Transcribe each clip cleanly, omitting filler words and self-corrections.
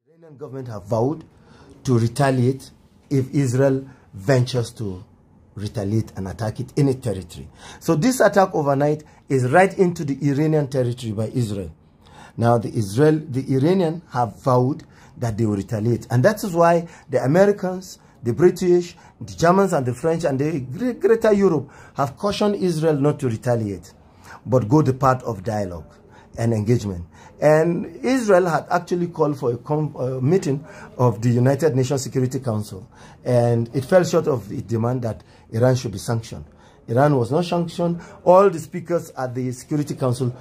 Iranian government have vowed to retaliate if Israel ventures to retaliate and attack it in its territory. So this attack overnight is right into the Iranian territory by Israel. Now the Iranian have vowed that they will retaliate. And that is why the Americans, the British, the Germans and the French and the greater Europe have cautioned Israel not to retaliate, but go the path of dialogue and engagement. And Israel had actually called for a meeting of the United Nations Security Council, and it fell short of the demand that Iran should be sanctioned. Iran was not sanctioned. All the speakers at the Security Council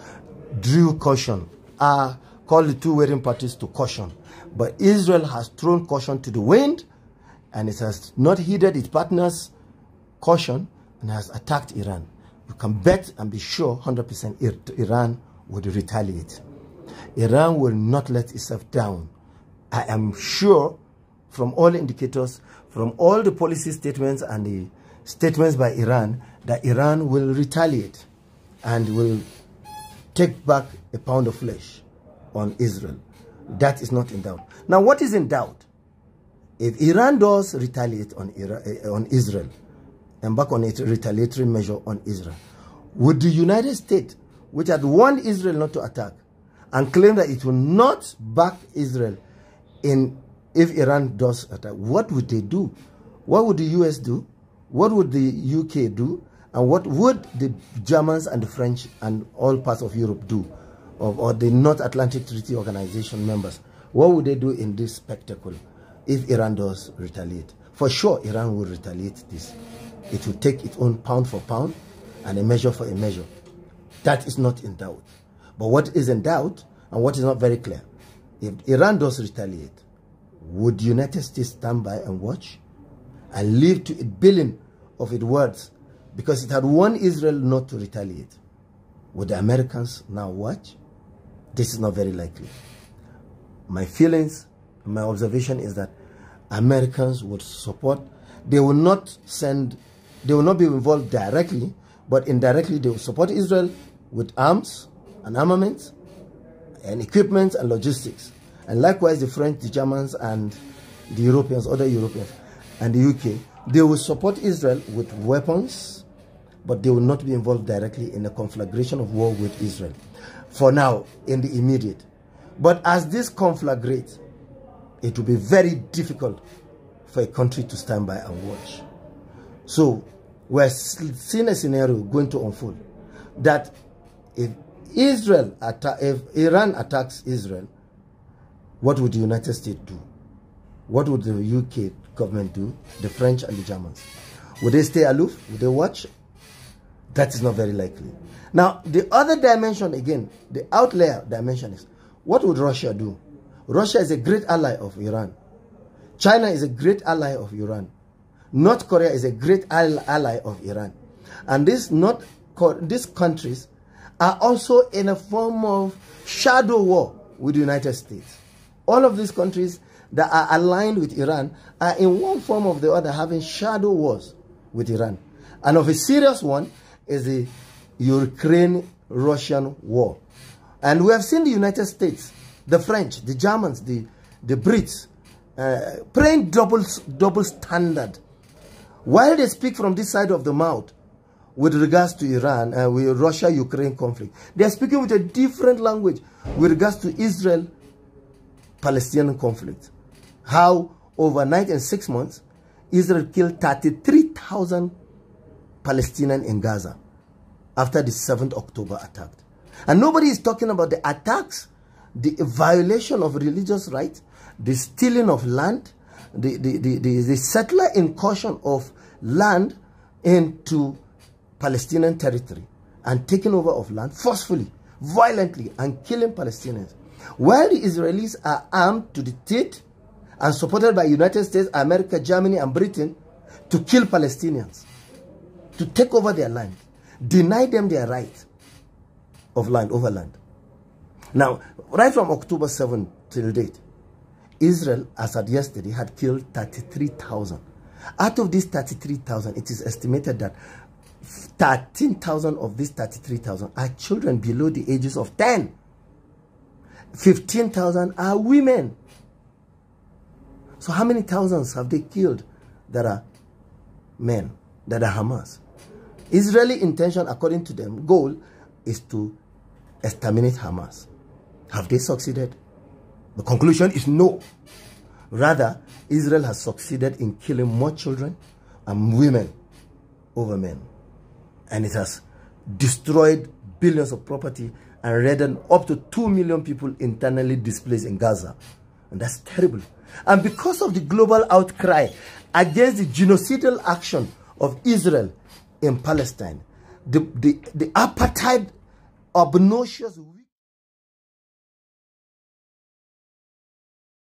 drew caution, called the two warring parties to caution. But Israel has thrown caution to the wind, and it has not heeded its partners' caution and has attacked Iran. You can bet and be sure 100% Iran would retaliate. Iran will not let itself down. I am sure from all indicators, from all the policy statements and the statements by Iran, that Iran will retaliate and will take back a pound of flesh on Israel. That is not in doubt. Now, what is in doubt? If Iran does retaliate on Israel, embark on a retaliatory measure on Israel, would the United States, which had warned Israel not to attack, and claim that it will not back Israel if Iran does attack, what would they do? What would the US do? What would the UK do? And what would the Germans and the French and all parts of Europe do? Or the North Atlantic Treaty Organization members? What would they do in this spectacle if Iran does retaliate? For sure, Iran will retaliate this. It will take its own pound for pound and a measure for a measure. That is not in doubt. But what is in doubt, and what is not very clear, if Iran does retaliate, would the United States stand by and watch and live to a billion of its words because it had warned Israel not to retaliate? Would the Americans now watch? This is not very likely. My feelings, my observation is that Americans would support. They will not be involved directly, but indirectly they will support Israel with arms and armaments and equipment and logistics. And likewise the French, the Germans and the Europeans, other Europeans and the UK, they will support Israel with weapons, but they will not be involved directly in a conflagration of war with Israel. For now, in the immediate. But as this conflagrates, it will be very difficult for a country to stand by and watch. So we're seeing a scenario going to unfold that if Iran attacks Israel, what would the United States do? What would the UK government do? The French and the Germans? Would they stay aloof? Would they watch? That is not very likely. Now, the other dimension again, the outlier dimension is, what would Russia do? Russia is a great ally of Iran. China is a great ally of Iran. North Korea is a great ally of Iran. And these countries are also in a form of shadow war with the United States. All of these countries that are aligned with Iran are in one form or the other having shadow wars with Iran. And of a serious one is the Ukraine-Russian war. And we have seen the United States, the French, the Germans, the Brits, playing double standard. While they speak from this side of the mouth with regards to Iran, with Russia-Ukraine conflict, they are speaking with a different language with regards to Israel-Palestinian conflict. How overnight in 6 months, Israel killed 33,000 Palestinians in Gaza after the 7th October attack. And nobody is talking about the attacks, the violation of religious rights, the stealing of land, the settler incursion of land into Palestinian territory and taking over of land forcefully, violently, and killing Palestinians. While the Israelis are armed to the teeth and supported by United States, America, Germany, and Britain to kill Palestinians, to take over their land, deny them their right of land, over land. Now, right from October 7th till date, Israel, as at yesterday, had killed 33,000. Out of these 33,000, it is estimated that 13,000 of these 33,000 are children below the ages of 10. 15,000 are women. So how many thousands have they killed that are men, that are Hamas? Israeli intention, according to them, goal is to exterminate Hamas. Have they succeeded? The conclusion is no. Rather, Israel has succeeded in killing more children and women over men. And it has destroyed billions of property and rendered up to 2 million people internally displaced in Gaza. And that's terrible. And because of the global outcry against the genocidal action of Israel in Palestine, the apartheid, obnoxious